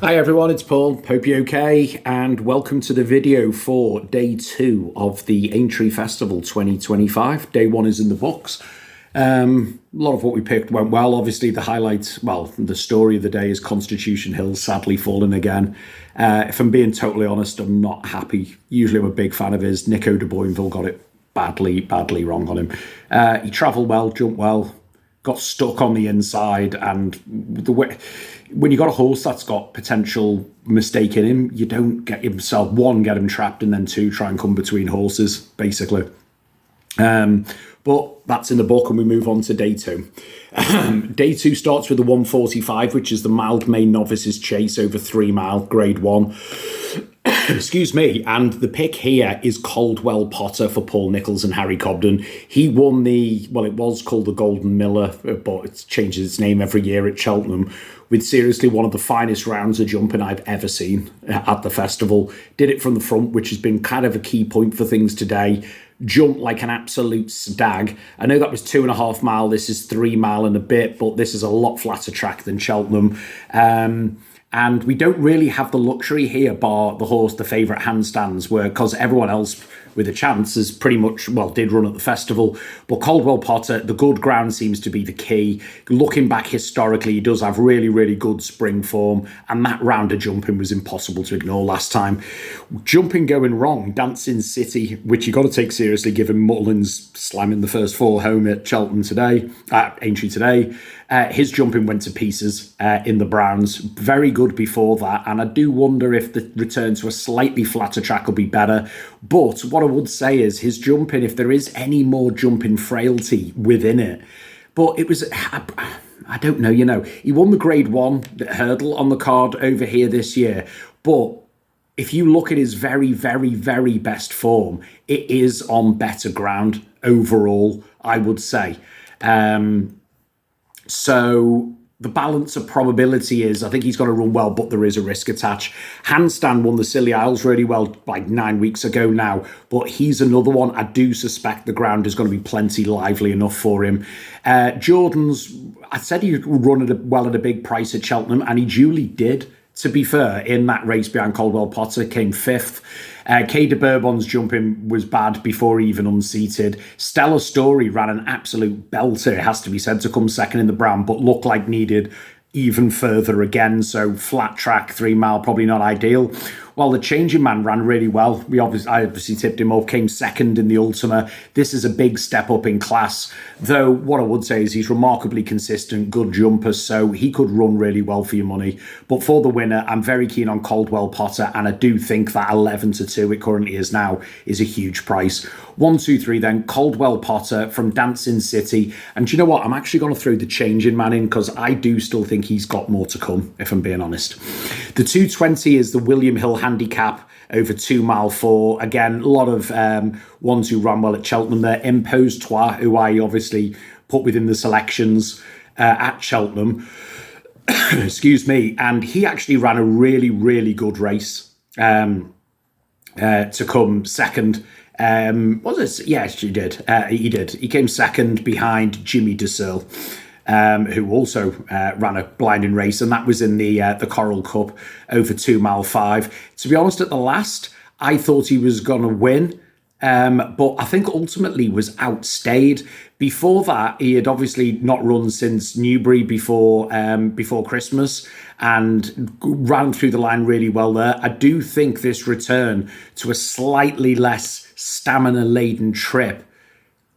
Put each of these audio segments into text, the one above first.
Hi everyone, it's Paul. Hope you're okay, and welcome to the video for day 2 of the Aintree Festival 2025. Day 1 is in the books. A lot of what we picked went well. Obviously, the highlights, well, the story of the day is Constitution Hill sadly falling again. If I'm being totally honest, I'm not happy. Usually I'm a big fan of his. Nico de Boinville got it badly wrong on him. He travelled well, jumped well, got stuck on the inside, and the way when you got a horse that's got potential mistake in him, you don't get himself get him trapped, and then two, try and come between horses, basically. But that's in the book, and we move on to day 2. Day 2 starts with the 145, which is the Mildmay Novices Chase over 3 mile, grade 1. Excuse me. And the pick here is Caldwell Potter for Paul Nicholls and Harry Cobden. He won it was called the Golden Miller, but it changes its name every year at Cheltenham, with seriously one of the finest rounds of jumping I've ever seen at the festival. Did it from the front, which has been kind of a key point for things today. Jumped like an absolute stag. I know that was 2.5 mile. This is 3 mile and a bit, but this is a lot flatter track than Cheltenham. And we don't really have the luxury here, bar the horse, the favourite handstands, because everyone else with a chance is pretty much, did run at the festival. But Caldwell Potter, the good ground seems to be the key. Looking back historically, he does have really good spring form, and that round of jumping was impossible to ignore last time. Jumping going wrong, Dancing City, which you got to take seriously given Mullins slamming the first 4 home at Cheltenham today, Aintree today. His jumping went to pieces in the Browns. Very good before that, and I do wonder if the return to a slightly flatter track will be better. But what I would say is his jumping, if there is any more jumping frailty within it, but it was, I don't know, he won the grade 1 hurdle on the card over here this year, but if you look at his very best form, it is on better ground overall, I would say. So the balance of probability is, I think he's going to run well, but there is a risk attached. Handstand won the Scilly Isles really well like 9 weeks ago now, but he's another one. I do suspect the ground is going to be plenty lively enough for him. Jordan's, I said he'd run at a big price at Cheltenham, and he duly did. To be fair, in that race behind Caldwell Potter, came 5th. Kay de Bourbon's jumping was bad before he even unseated. Stella Story ran an absolute belter, it has to be said, to come second in the Brown, but looked like needed even further again. So flat track, 3 mile, probably not ideal. Well, the Changing Man ran really well. I obviously tipped him off, came second in the Ultima. This is a big step up in class, though what I would say is he's remarkably consistent, good jumper, so he could run really well for your money. But for the winner, I'm very keen on Caldwell Potter, and I do think that 11-2 it currently is now is a huge price. 1, 2, 3 then, Caldwell Potter from Dancing City. And do you know what? I'm actually going to throw the Changing Man in, because I do still think he's got more to come, if I'm being honest. The 220 is the William Hill handicap over 2 mile 4. Again, a lot of ones who ran well at Cheltenham there. Impose Toi, who I obviously put within the selections at Cheltenham. Excuse me. And he actually ran a really good race to come second. Was it? Yes, he did. He did. He came second behind Jimmy DeSearle, who also ran a blinding race, and that was in the Coral Cup over 2 mile 5. To be honest, at the last, I thought he was going to win, but I think ultimately was outstayed. Before that, he had obviously not run since Newbury before Christmas, and ran through the line really well there. I do think this return to a slightly less stamina-laden trip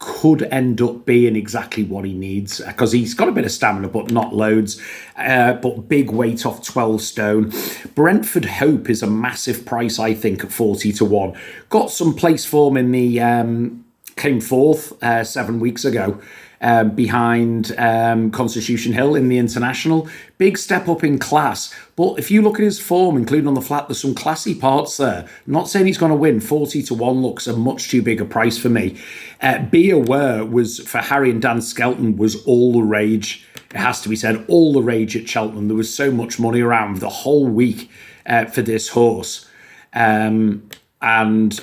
could end up being exactly what he needs, because he's got a bit of stamina, but not loads, but big weight off 12 stone. Brentford Hope is a massive price, I think, at 40-1. Got some place form in the, came 4th 7 weeks ago, behind Constitution Hill in the International. Big step up in class. But if you look at his form, including on the flat, there's some classy parts there. I'm not saying he's going to win. 40-1 looks a much too big a price for me. Be Aware was, for Harry and Dan Skelton, was all the rage. It has to be said, all the rage at Cheltenham. There was so much money around the whole week for this horse. And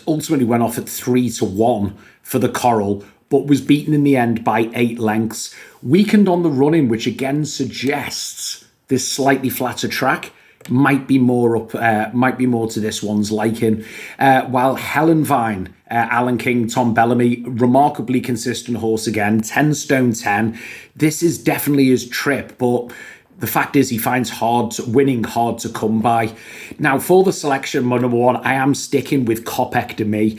ultimately went off at 3-1 for the Coral, but was beaten in the end by 8 lengths. Weakened on the running, which again suggests this slightly flatter track. might be more to this one's liking. While Helen Vine, Alan King, Tom Bellamy, remarkably consistent horse again, 10 stone 10. This is definitely his trip, but the fact is he finds winning hard to come by. Now, for the selection, my number one, I am sticking with Copec de Me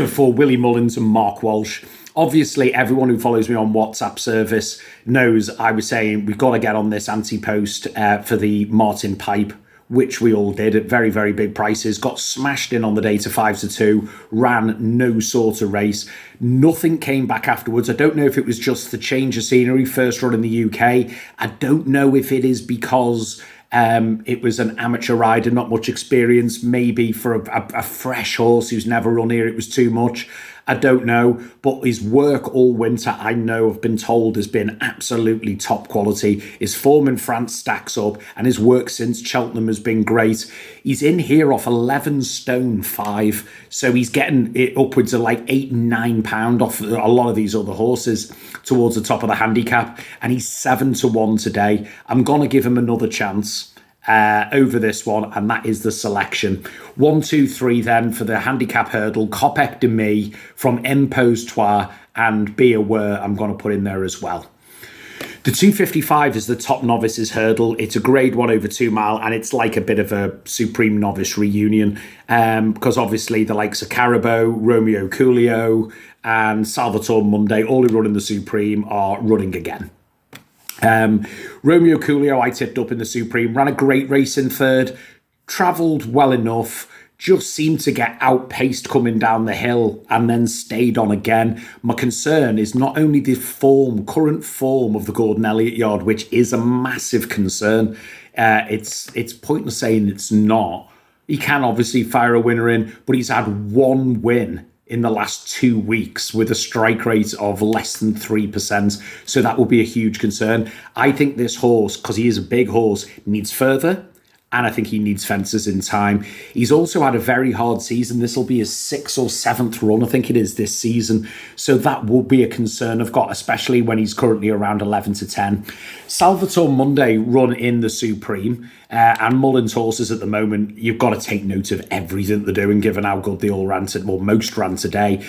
for Willie Mullins and Mark Walsh. Obviously, everyone who follows me on WhatsApp service knows I was saying we've got to get on this anti-post for the Martin Pipe, which we all did at very, very big prices. Got smashed in on the day to 5-2, ran no sort of race. Nothing came back afterwards. I don't know if it was just the change of scenery, first run in the UK. I don't know if it is because it was an amateur rider, not much experience. Maybe for a fresh horse who's never run here, it was too much. I don't know, but his work all winter, I know, I've been told, has been absolutely top quality. His form in France stacks up, and his work since Cheltenham has been great. He's in here off 11 stone 5, so he's getting it upwards of like £8 and £9 off a lot of these other horses towards the top of the handicap, and he's 7-1 today. I'm going to give him another chance over this one, and that is the selection. 1, 2, 3 then for the handicap hurdle. Copec de Me from Impose-Toi and Be Aware I'm going to put in there as well. The 255 is the top novices hurdle. It's a grade 1 over 2 mile, and it's like a bit of a supreme novice reunion because obviously the likes of Carabao, Romeo Coolio and Salvatore Monday, all who run in the Supreme, are running again. Romeo Coolio I tipped up in the Supreme, ran a great race in third, travelled well enough, just seemed to get outpaced coming down the hill and then stayed on again. My concern is not only the current form of the Gordon Elliott yard, which is a massive concern. It's pointless saying it's not. He can obviously fire a winner in, but he's had one win in the last 2 weeks with a strike rate of less than 3%. So that will be a huge concern. I think this horse, because he is a big horse, needs further. And I think he needs fences in time. He's also had a very hard season. This will be his 6th or 7th run, I think it is, this season. So that will be a concern I've got, especially when he's currently around 11-10. Salvatore Monday run in the Supreme. And Mullins horses at the moment, you've got to take note of everything they're doing, given how good they all ran, most ran today.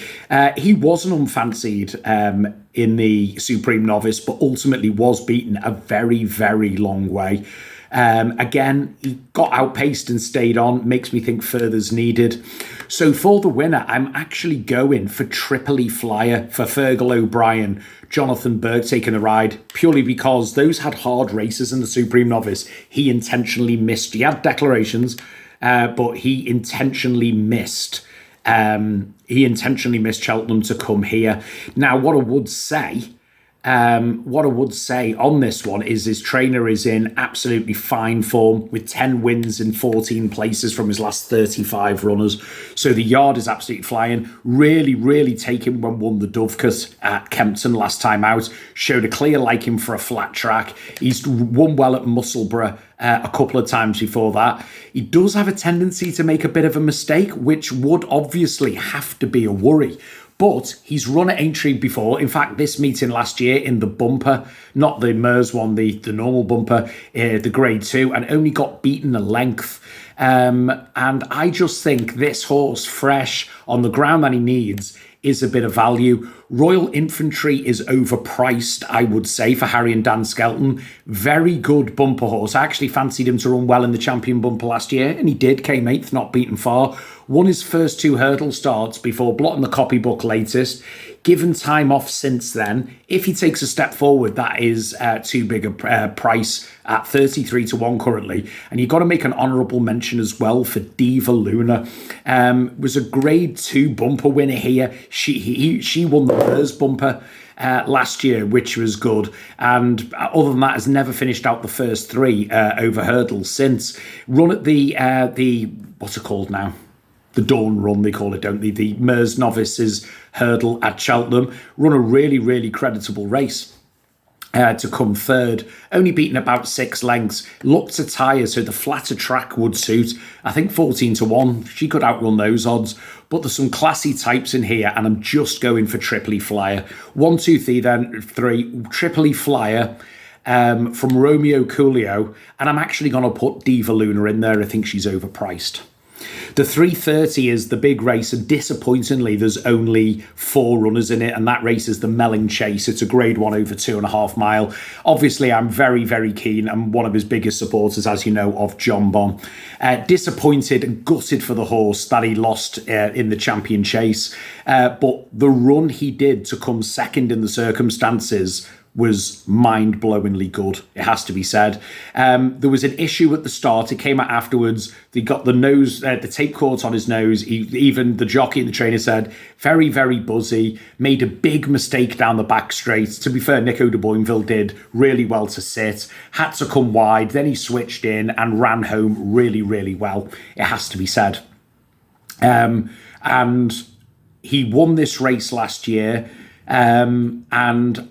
He wasn't unfancied in the Supreme Novice, but ultimately was beaten a very, very long way. Again, he got outpaced and stayed on. Makes me think further's needed. So for the winner, I'm actually going for Tripoli Flyer for Fergal O'Brien, Jonathan Berg taking a ride, purely because those had hard races in the Supreme Novice. He intentionally missed. He had declarations, but he intentionally missed. He intentionally missed Cheltenham to come here. Now, what I would say on this one is his trainer is in absolutely fine form with 10 wins in 14 places from his last 35 runners. So the yard is absolutely flying. Really, really taken when won the Dovecote at Kempton last time out. Showed a clear liking for a flat track. He's won well at Musselburgh a couple of times before that. He does have a tendency to make a bit of a mistake, which would obviously have to be a worry. But he's run at Aintree before. In fact, this meeting last year in the bumper, not the Mers one, the normal bumper, the grade 2, and only got beaten a length. And I just think this horse, fresh on the ground that he needs, is a bit of value. Royal Infantry is overpriced, I would say, for Harry and Dan Skelton. Very good bumper horse. I actually fancied him to run well in the champion bumper last year, and he did, came 8th, not beaten far. Won his first 2 hurdle starts before blotting the copybook latest. Given time off since then, if he takes a step forward, that is too big a price at 33-1 currently. And you've got to make an honourable mention as well for Diva Luna. Was a grade 2 bumper winner here. She won the Mers bumper last year, which was good. And other than that, has never finished out the first 3 over hurdles since. Run at the what's it called now? The Dawn Run, they call it, don't they? The Mers Novices Hurdle at Cheltenham. Run a really, really creditable race to come third. Only beaten about 6 lengths. Looked to tire, so the flatter track would suit. I think 14-1. She could outrun those odds. But there's some classy types in here, and I'm just going for Tripoli Flyer. 1, 2, 3, then 3. Tripoli Flyer. from Romeo Coolio, and I'm actually going to put Diva Luna in there. I think she's overpriced. The 3:30 is the big race, and disappointingly, there's only 4 runners in it, and that race is the Melling Chase. It's a grade 1 over 2.5 mile. Obviously, I'm very, very keen. I'm one of his biggest supporters, as you know, of John Bon. Disappointed and gutted for the horse that he lost in the Champion Chase. But the run he did to come second in the circumstances was mind-blowingly good, it has to be said. There was an issue at the start. It came out afterwards. They got the nose, the tape caught on his nose. Even the jockey and the trainer said, very, very buzzy, made a big mistake down the back straight. To be fair, Nico de Boinville did really well to sit, had to come wide, then he switched in and ran home really, really well, it has to be said. And he won this race last year. And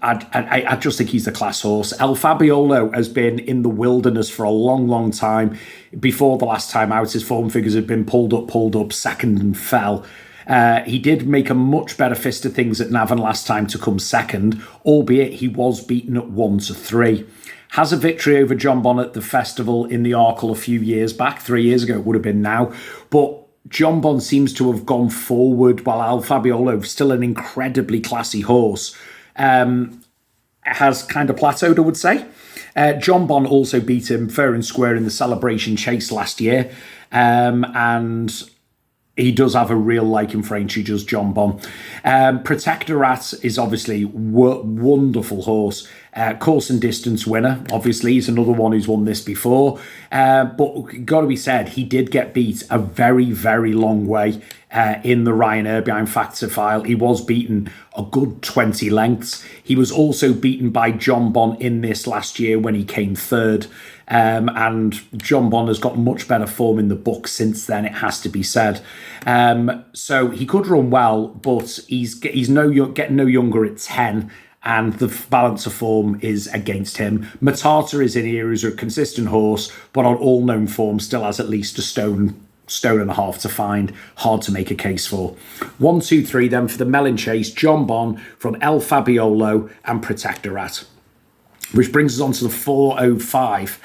I just think he's the class horse. El Fabiolo has been in the wilderness for a long, long time. Before the last time out, his form figures had been pulled up, second and fell. He did make a much better fist of things at Navan last time to come second, albeit he was beaten at 1-3. Has a victory over John Bon at the festival in the Arkle a few years back, 3 years ago it would have been now. But John Bon seems to have gone forward, while Al Fabiolo, still an incredibly classy horse, has kind of plateaued, I would say. John Bon also beat him fair and square in the Celebration Chase last year, and he does have a real liking for Aintree, does John Bon. Protectorat is obviously wonderful horse. Course and distance winner, obviously. He's another one who's won this before. But got to be said, he did get beat a very, very long way in the Ryanair behind Factor File. He was beaten a good 20 lengths. He was also beaten by John Bon in this last year when he came third. And John Bon has got much better form in the book since then, it has to be said. So he could run well, but he's getting no younger at 10. And the balance of form is against him. Matata is in here, who's a consistent horse, but on all known form still has at least a stone and a half to find. Hard to make a case for. 1, 2, 3 then for the Melon Chase, John Bon from El Fabiolo and Protectorat. Which brings us on to the 405.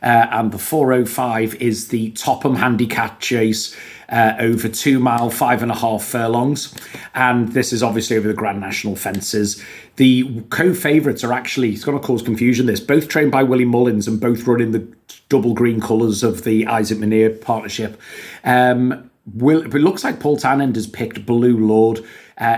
And the 405 is the Topham Handicap Chase over 2 mile, 5.5 furlongs. And this is obviously over the Grand National fences. The co-favourites are actually, it's going to cause confusion this, both trained by Willie Mullins and both run in the double green colours of the Isaac Minear partnership. It looks like Paul Townend has picked Blue Lord,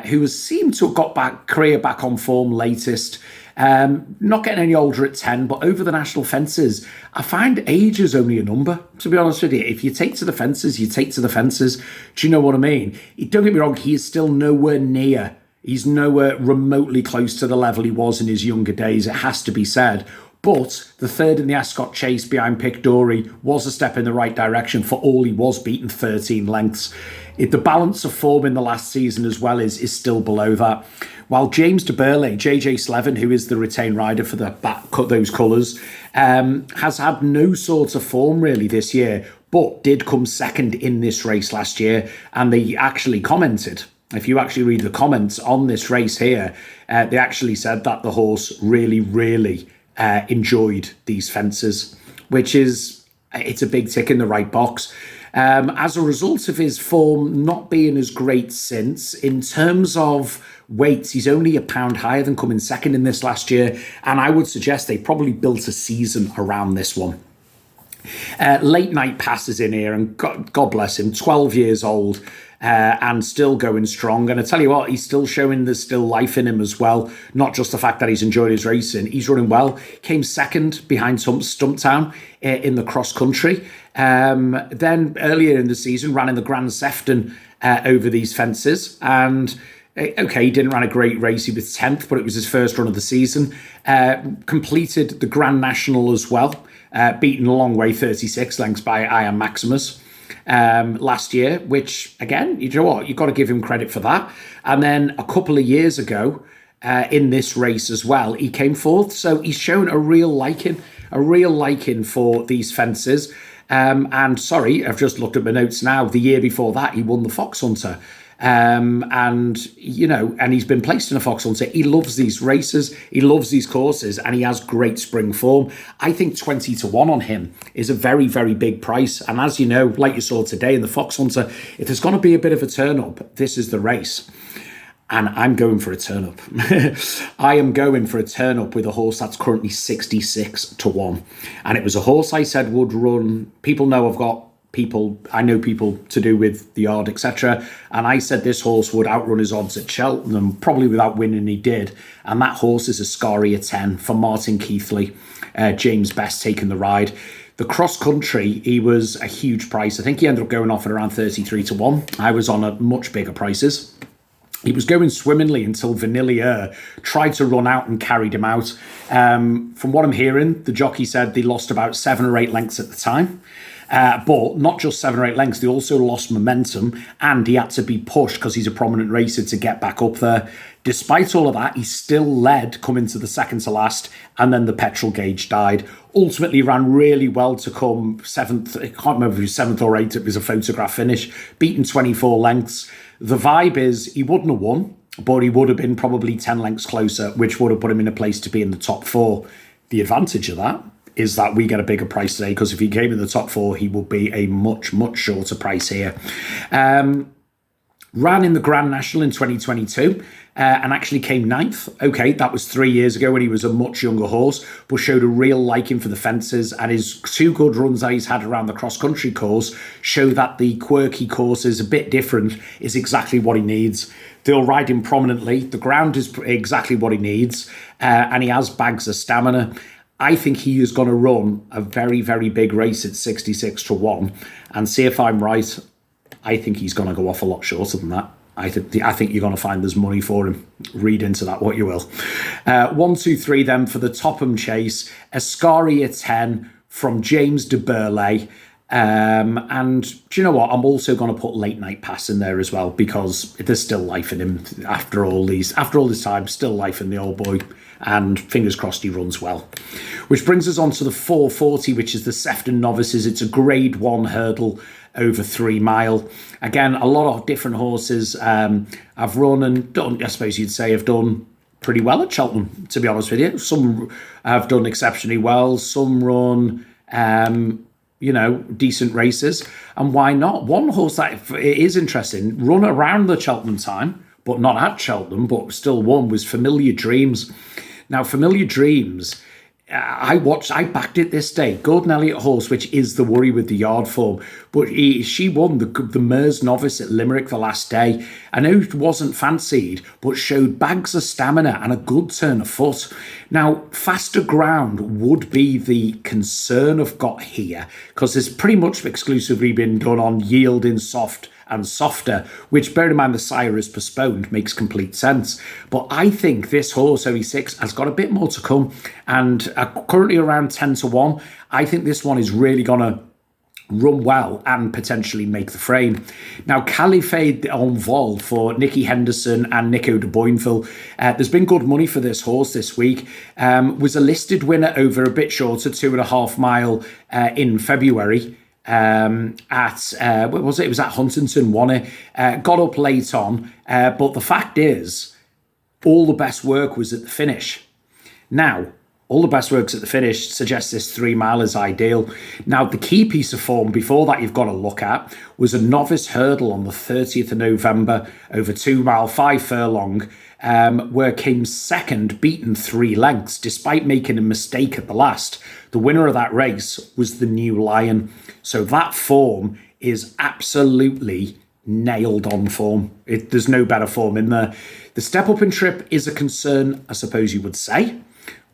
who has seemed to have got career back on form latest. Not getting any older at 10, but over the national fences, I find age is only a number, to be honest with you. If you take to the fences, you take to the fences. Do you know what I mean? Don't get me wrong, he is still nowhere near. He's nowhere remotely close to the level he was in his younger days, it has to be said. But the third in the Ascot Chase behind Pic Dory was a step in the right direction. For all, he was beaten 13 lengths. The balance of form in the last season as well is still below that. While James de Burley, JJ Slevin, who is the retained rider for those colours, has had no sort of form really this year, but did come second in this race last year. And they actually commented, if you actually read the comments on this race here, they actually said that the horse really, really enjoyed these fences, which is, it's a big tick in the right box. As a result of his form not being as great since, in terms of weights, he's only a pound higher than coming second in this last year, and I would suggest they probably built a season around this one. Late Night Passes in here, and God bless him, 12 years old, and still going strong. And I tell you what, he's still showing there's still life in him as well. Not just the fact that he's enjoyed his racing, he's running well. Came second behind Stumptown in the cross country. Then earlier in the season, ran in the Grand Sefton over these fences. And okay, he didn't run a great race. He was 10th, but it was his first run of the season. Completed the Grand National as well. Beaten a long way, 36 lengths by I Am Maximus last year, which, again, you know what, you've got to give him credit for that. And then a couple of years ago, in this race as well, he came fourth. So he's shown a real liking for these fences. And sorry, I've just looked at my notes now. The year before that, he won the Fox Hunter. And he's been placed in a fox hunter. He loves these races, he loves these courses, and he has great spring form. I think 20-1 on him is a very, very big price. And as you know, like you saw today in the fox hunter, if there's going to be a bit of a turn up, this is the race. And I'm going for a turn up. I am going for a turn up with a horse that's currently 66-1. And it was a horse I said would run. People know I know people to do with the yard, etc. And I said this horse would outrun his odds at Cheltenham, probably without winning, he did. And that horse is Ascaria 10 for Martin Keithley. James Best taking the ride. The cross country, he was a huge price. I think he ended up going off at around 33-1. I was on at much bigger prices. He was going swimmingly until Vanillier tried to run out and carried him out. From what I'm hearing, the jockey said they lost about 7 or 8 lengths at the time. But not just 7 or 8 lengths, they also lost momentum, and he had to be pushed because he's a prominent racer to get back up there. Despite all of that, he still led coming to the second to last, and then the petrol gauge died. Ultimately ran really well to come 7th. I can't remember if it was 7th or 8th. It was a photograph finish, beaten 24 lengths. The vibe is he wouldn't have won, but he would have been probably 10 lengths closer, which would have put him in a place to be in the top 4. The advantage of that is that we get a bigger price today, because if he came in the top 4, he would be a much, much shorter price here. Ran in the Grand National in 2022 and actually came 9th. Okay, that was 3 years ago when he was a much younger horse, but showed a real liking for the fences, and his 2 good runs that he's had around the cross-country course show that the quirky course is a bit different, is exactly what he needs. They'll ride him prominently. The ground is exactly what he needs, and he has bags of stamina. I think he is going to run a very, very big race at 66-1, and see if I'm right. I think he's going to go off a lot shorter than that. I think you're going to find there's money for him. Read into that what you will. 1, 2, 3 then for the Topham Chase. Ascaria 10 from James de Burley. And do you know what? I'm also going to put Late Night Pass in there as well, because there's still life in him after all this time. Still life in the old boy. And fingers crossed he runs well. Which brings us on to the 440, which is the Sefton Novices. It's a grade 1 hurdle over 3 mile. Again, a lot of different horses have run and done, I suppose you'd say, have done pretty well at Cheltenham, to be honest with you. Some have done exceptionally well. Some run, decent races. And why not? One horse that it is interesting, run around the Cheltenham time, but not at Cheltenham, but still won, was Familiar Dreams. Now, Familiar Dreams, I backed it this day. Gordon Elliott horse, which is the worry with the yard form, but she won the Mears Novice at Limerick the last day. I know it wasn't fancied, but showed bags of stamina and a good turn of foot. Now, faster ground would be the concern I've got here, because it's pretty much exclusively been done on yielding soft and softer, which, bear in mind the sire is postponed, makes complete sense. But I think this horse, OE6, has got a bit more to come, and currently around 10-1. I think this one is really going to run well and potentially make the frame. Now, Caliphate en Vol for Nicky Henderson and Nico de Boinville. There's been good money for this horse this week. Was a listed winner over a bit shorter, 2.5 mile in February. What was it? It was at Huntington, won it. Got up late on, but the fact is, all the best work was at the finish. Now, all the best works at the finish suggests this 3 mile is ideal. Now, the key piece of form before that you've got to look at was a novice hurdle on the 30th of November over 2 mile, 5 furlong, where came second, beaten 3 lengths, despite making a mistake at the last. The winner of that race was the New Lion. So that form is absolutely nailed on form. There's no better form in there. The step up in trip is a concern, I suppose you would say,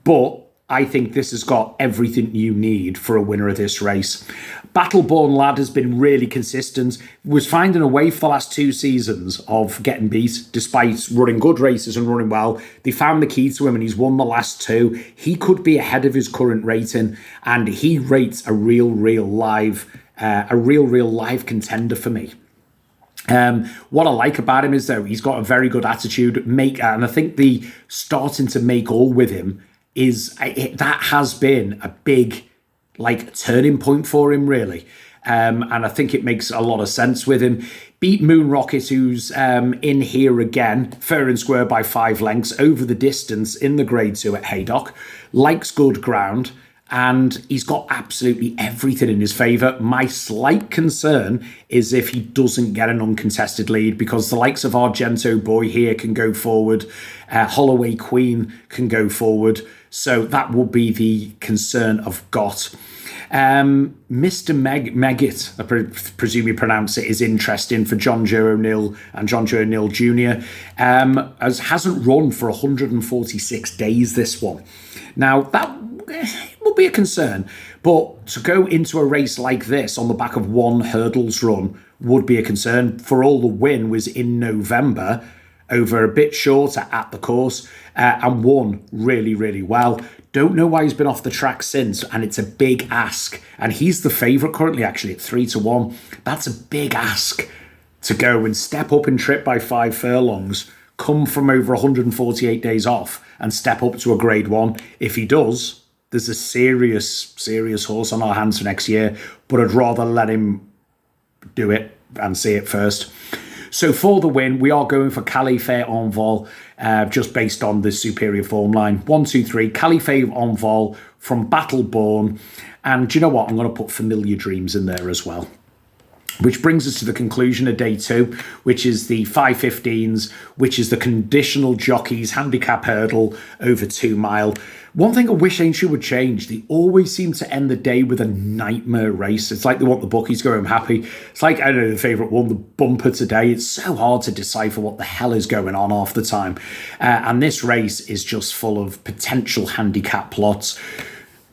but I think this has got everything you need for a winner of this race. Battleborn Lad has been really consistent, was finding a way for the last 2 seasons of getting beat, despite running good races and running well. They found the key to him and he's won the last 2. He could be ahead of his current rating, and he rates a real live contender for me. What I like about him is, though, he's got a very good attitude, and I think the starting to make all with him that has been a big turning point for him, really. and I think it makes a lot of sense with him. Beat Moon Rocket, who's in here again, fair and square by 5 lengths over the distance in the Grade 2 at Haydock. Likes good ground, and he's got absolutely everything in his favour. My slight concern is if he doesn't get an uncontested lead, because the likes of Argento Boy here can go forward, Holloway Queen can go forward, so that will be the concern I've got. Mr. Megget, I presume you pronounce it, is interesting for John Joe O'Neill and John Joe O'Neill Jr. Hasn't run for 146 days, this one. Now, that will be a concern, but to go into a race like this on the back of one hurdles run would be a concern. For all, the win was in November, over a bit shorter at the course, and won really, really well. Don't know why he's been off the track since, and it's a big ask. And he's the favourite currently, actually, at 3-1. That's a big ask to go and step up and trip by 5 furlongs, come from over 148 days off, and step up to a Grade 1. If he does, there's a serious, serious horse on our hands for next year, but I'd rather let him do it and see it first. So for the win, we are going for Calife Envol, just based on the superior form line. 1, 2, 3, Calife Envol from Battleborn. And do you know what? I'm going to put Familiar Dreams in there as well. Which brings us to the conclusion of day 2, which is the 5:15s, which is the conditional jockeys handicap hurdle over 2 mile. One thing I wish Aintree would change, they always seem to end the day with a nightmare race. It's like they want the bookies to go home happy. It's like, I don't know, the favourite one, the bumper today. It's so hard to decipher what the hell is going on half the time. And this race is just full of potential handicap plots.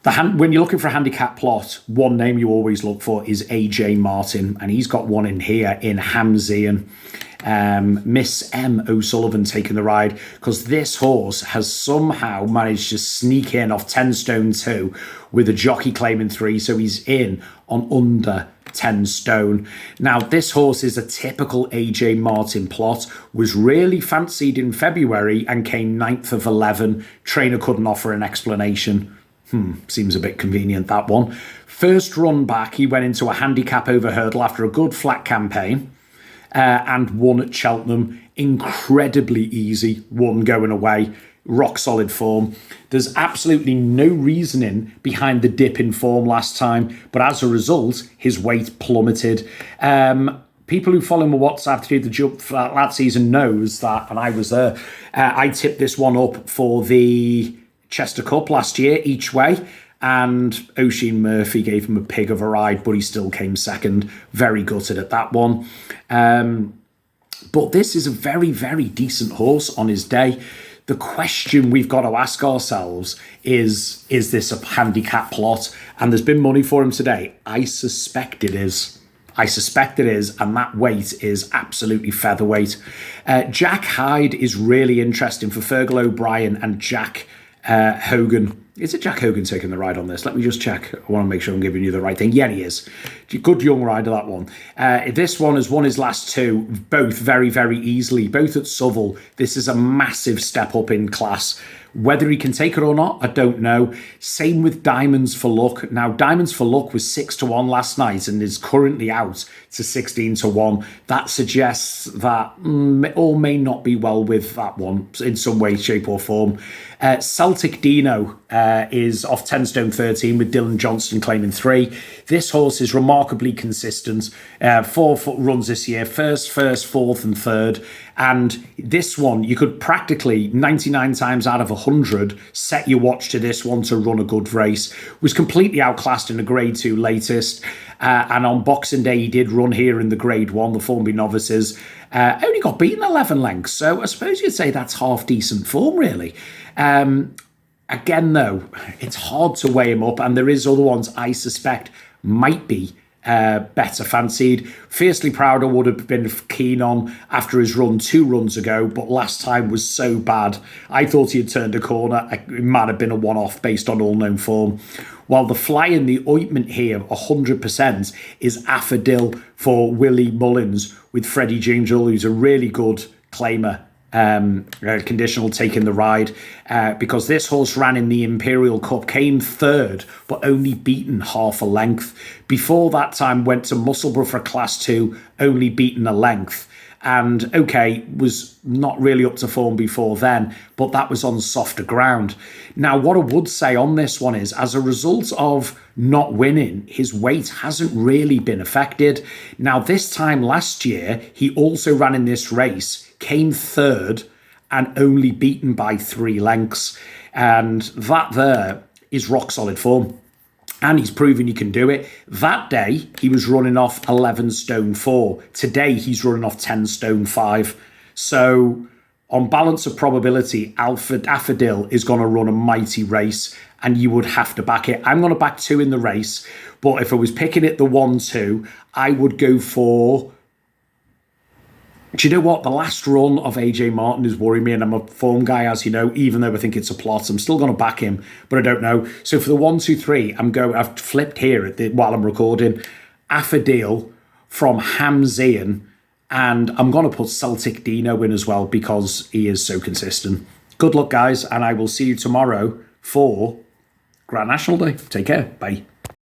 When you're looking for a handicap plot, one name you always look for is AJ Martin, and he's got one in here in Hamzian. Miss M. O'Sullivan taking the ride, because this horse has somehow managed to sneak in off 10 stone 2 with a jockey claiming 3, so he's in on under 10 stone. Now, this horse is a typical AJ Martin plot, was really fancied in February and came 9th of 11. Trainer couldn't offer an explanation. Seems a bit convenient, that one. First run back, he went into a handicap over hurdle after a good flat campaign and won at Cheltenham. Incredibly easy, won going away. Rock solid form. There's absolutely no reasoning behind the dip in form last time, but as a result, his weight plummeted. People who follow my WhatsApp through the jump for that season knows that, and I was there, I tipped this one up for the Chester Cup last year each way, and Oisin Murphy gave him a pig of a ride, but he still came second. Very gutted at that one. But this is a very, very decent horse on his day. The question we've got to ask ourselves is this a handicap plot? And there's been money for him today. I suspect it is. And that weight is absolutely featherweight. Jack Hyde is really interesting for Fergal O'Brien and Jack Hogan. Is it Jack Hogan taking the ride on this? Let me just check. I want to make sure I'm giving you the right thing. Yeah, he is. Good young rider, that one. This one has won his last 2, both very, very easily, both at Southwell. This is a massive step up in class. Whether he can take it or not, I don't know. Same with Diamonds for Luck. Now, Diamonds for Luck was 6-1 last night and is currently out to 16-1. That suggests that all may not be well with that one in some way, shape or form. Celtic Dino is off 10 stone 13 with Dylan Johnston claiming 3. This horse is remarkably consistent. 4 runs this year, first, 4th and 3rd. And this one, you could practically 99 times out of 100 set your watch to this one to run a good race. Was completely outclassed in the Grade 2 latest. And on Boxing Day, he did run here in the Grade 1, the Formby Novices. Only got beaten 11 lengths. So I suppose you'd say that's half decent form, really. Again, though, it's hard to weigh him up. And there is other ones I suspect might be better fancied. Fiercely Proud I would have been keen on after his run 2 runs ago, but last time was so bad. I thought he had turned a corner. It might have been a one-off based on all-known form. While the fly in the ointment here, 100%, is Affadil for Willie Mullins with Freddie Jingle, who's a really good claimer conditional taking the ride, because this horse ran in the Imperial Cup, came third, but only beaten half a length. Before that time, went to Musselburgh for Class 2, only beaten a length. And okay, was not really up to form before then, but that was on softer ground. Now, what I would say on this one is, as a result of not winning, his weight hasn't really been affected. Now, this time last year, he also ran in this race, came third, and only beaten by 3 lengths. And that there is rock solid form. And he's proven he can do it. That day, he was running off 11 stone 4. Today, he's running off 10 stone 5. So, on balance of probability, Affadil is going to run a mighty race, and you would have to back it. I'm going to back 2 in the race, but if I was picking it the 1-2, I would go for... Do you know what? The last run of AJ Martin is worrying me, and I'm a form guy, as you know, even though I think it's a plot. I'm still going to back him, but I don't know. So for the 1-2-3, I've flipped here while I'm recording. Affadil from Hamzian, and I'm going to put Celtic Dino in as well because he is so consistent. Good luck, guys, and I will see you tomorrow for Grand National Day. Take care. Bye.